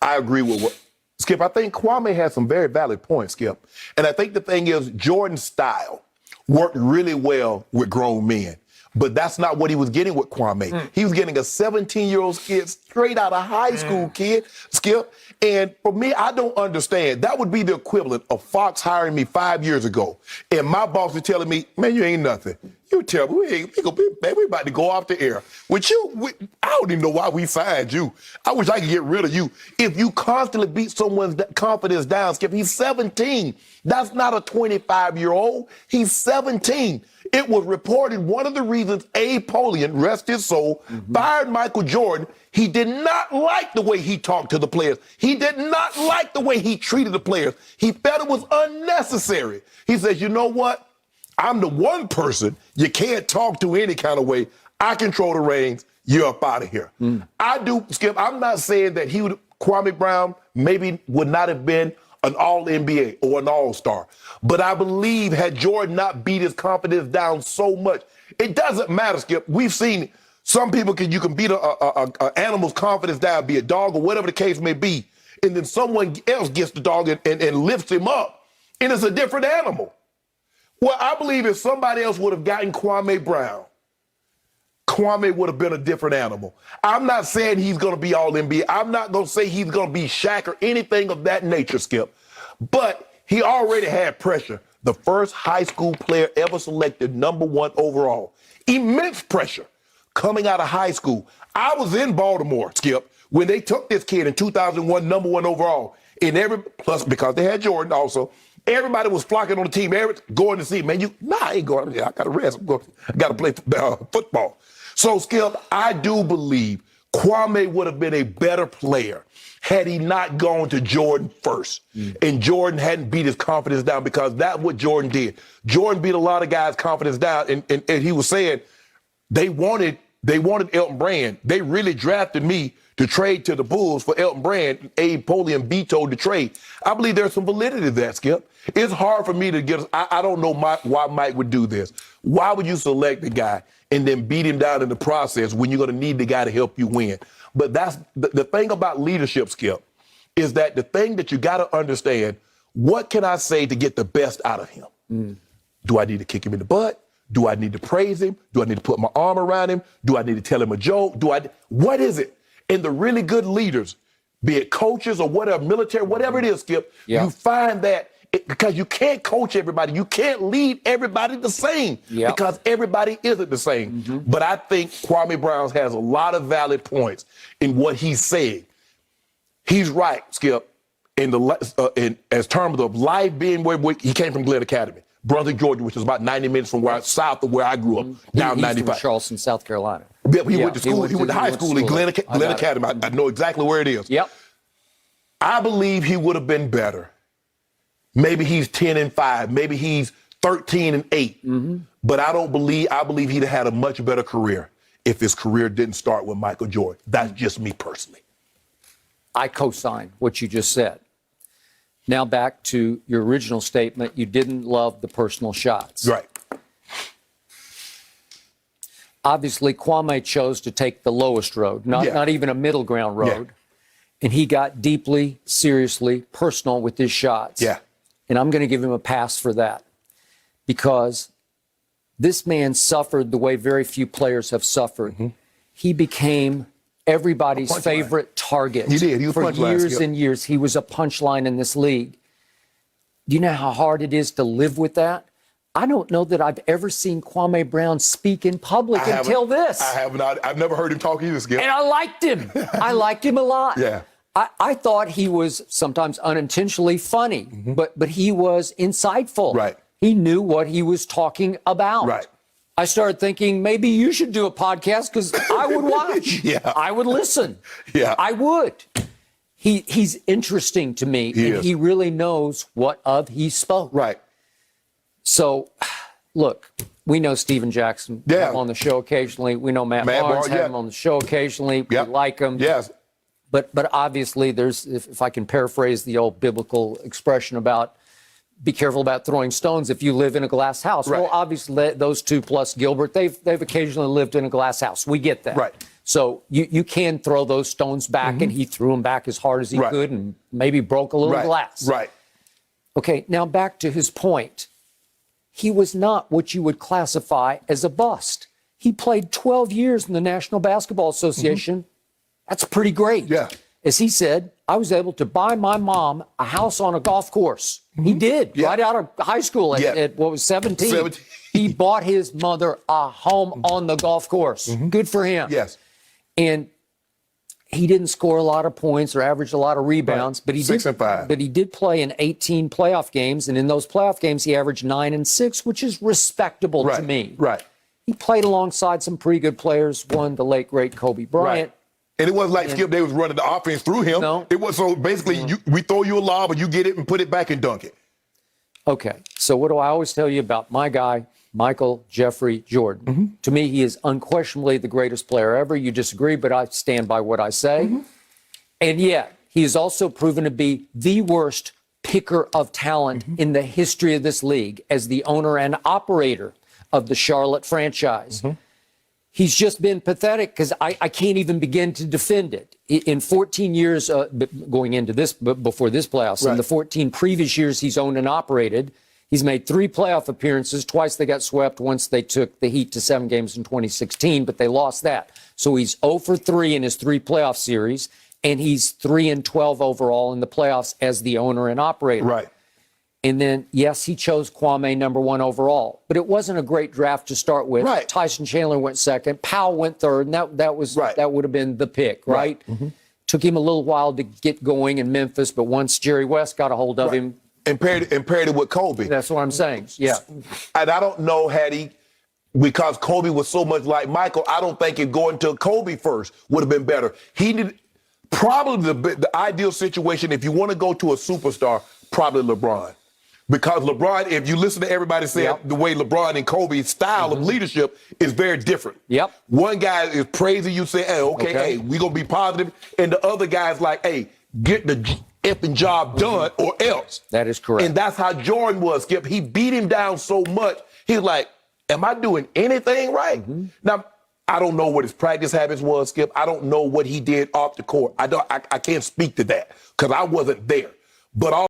I agree with what Skip. I think Kwame has some very valid points, Skip. And I think the thing is, Jordan's style worked really well with grown men. But that's not what he was getting with Kwame. He was getting a 17-year-old kid, straight out of high school kid, Skip. And for me, I don't understand. That would be the equivalent of Fox hiring me 5 years ago. And my boss is telling me, man, you ain't nothing. You tell me, we about to go off the air. With you, I don't even know why we fired you. I wish I could get rid of you. If you constantly beat someone's confidence down, Skip, he's 17. That's not a 25-year-old. He's 17. It was reported one of the reasons Abe Polian, rest his soul, fired Michael Jordan. He did not like the way he talked to the players. He did not like the way he treated the players. He felt it was unnecessary. He says, you know what? I'm the one person you can't talk to any kind of way. I control the reins. You're up out of here. I do, Skip, I'm not saying that Kwame Brown maybe would not have been an all-NBA or an all-star. But I believe had Jordan not beat his confidence down so much, it doesn't matter, Skip. We've seen some people you can beat an animal's confidence down, be a dog or whatever the case may be, and then someone else gets the dog and lifts him up, and it's a different animal. Well, I believe if somebody else would have gotten Kwame Brown, Kwame would have been a different animal. I'm not saying he's going to be all NBA. I'm not going to say he's going to be Shaq or anything of that nature, Skip. But he already had pressure. The first high school player ever selected +1 overall. Immense pressure coming out of high school. I was in Baltimore, Skip, when they took this kid in 2001, #1 overall. And plus because they had Jordan also, everybody was flocking on the team. Going to see, man, I ain't going. I got to rest. I got to play football. So, Skip, I do believe Kwame would have been a better player had he not gone to Jordan first. And Jordan hadn't beat his confidence down, because that's what Jordan did. Jordan beat a lot of guys' confidence down, and he was saying they wanted Elton Brand. They really drafted me to trade to the Bulls for Elton Brand. Abe Polian vetoed the trade. I believe there's some validity to that, Skip. It's hard for me to get. I don't know why Mike would do this. Why would you select the guy and then beat him down in the process when you're going to need the guy to help you win? But that's the thing about leadership, Skip, is that the thing that you got to understand, what can I say to get the best out of him? Do I need to kick him in the butt? Do I need to praise him? Do I need to put my arm around him? Do I need to tell him a joke? What is it? And the really good leaders, be it coaches or whatever, military, whatever it is, Skip, you find that because you can't coach everybody. You can't lead everybody the same because everybody isn't the same. But I think Kwame Brown has a lot of valid points in what he's saying. He's right, Skip, in as terms of life being where he came from Glenn Academy, Brunswick, Georgia, which is about 90 minutes from south of where I grew up, down 95. From Charleston, South Carolina. He went to school. He went to high school in Glenn Academy. I know exactly where it is. I believe he would have been better. Maybe he's 10-5. Maybe he's 13-8. But I believe he'd have had a much better career if his career didn't start with Michael Jordan. That's just me personally. I co-sign what you just said. Now back to your original statement. You didn't love the personal shots. Right. Obviously, Kwame chose to take the lowest road, not even a middle ground road. And he got deeply, seriously personal with his shots. And I'm going to give him a pass for that, because this man suffered the way very few players have suffered. He became everybody's favorite target. He did. He was for years and years. He was a punchline in this league. Do you know how hard it is to live with that? I don't know that I've ever seen Kwame Brown speak in public until this. I have not. I've never heard him talk either, Skip. And I liked him. I liked him a lot. Yeah. I thought he was sometimes unintentionally funny, but he was insightful. Right. He knew what he was talking about. Right. I started thinking maybe you should do a podcast, because I would watch. I would listen. I would. He's interesting to me, and he really knows what of he spoke. Right. So, look, we know Steven Jackson have him on the show occasionally. We know Matt Barnes have him on the show occasionally. We like him. But obviously there's, if I can paraphrase the old biblical expression about be careful about throwing stones if you live in a glass house. Right. Well, obviously, those two plus Gilbert, they've occasionally lived in a glass house. We get that. Right. So you can throw those stones back, and he threw them back as hard as he could and maybe broke a little glass. Right. Okay, now back to his point. He was not what you would classify as a bust. He played 12 years in the National Basketball Association. That's pretty great. Yeah. As he said, I was able to buy my mom a house on a golf course. He did, right out of high school at what was 17. 17. He bought his mother a home on the golf course. Good for him. Yes. And he didn't score a lot of points or average a lot of rebounds, but he 6 and 5. But he did play in 18 playoff games, and in those playoff games, he averaged 9 and 6, which is respectable to me. Right. He played alongside some pretty good players. One, the late great Kobe Bryant. Right. And it wasn't like Skip, they was running the offense through him. No. It was so basically we throw you a lob and you get it and put it back and dunk it. Okay, so what do I always tell you about my guy, Michael Jeffrey Jordan? To me, he is unquestionably the greatest player ever. You disagree, but I stand by what I say. And yet, he is also proven to be the worst picker of talent in the history of this league as the owner and operator of the Charlotte franchise. He's just been pathetic because I can't even begin to defend it. In 14 years, going into this, before this playoffs, in the 14 previous years he's owned and operated, he's made 3 playoff appearances. Twice they got swept. Once they took the Heat to 7 games in 2016, but they lost that. So he's 0 for 3 in his 3 playoff series, and he's 3 and 12 overall in the playoffs as the owner and operator. Right. And then, yes, he chose Kwame number 1 overall, but it wasn't a great draft to start with. Right. Tyson Chandler went second, Powell went third, and that would have been the pick, right? Took him a little while to get going in Memphis, but once Jerry West got a hold of him, And paired it with Kobe. that's what I'm saying. Yeah. And I don't know had he, because Kobe was so much like Michael, I don't think it going to Kobe first would have been better. He did probably the ideal situation if you want to go to a superstar, probably LeBron. Because LeBron, if you listen to everybody say the way LeBron and Kobe's style of leadership is very different. One guy is praising you, say, hey, hey, we're going to be positive. And the other guy's like, hey, get the effing job done or else. That is correct. And that's how Jordan was, Skip. He beat him down so much. He's like, am I doing anything right? Now, I don't know what his practice habits was, Skip. I don't know what he did off the court. I can't speak to that because I wasn't there. But all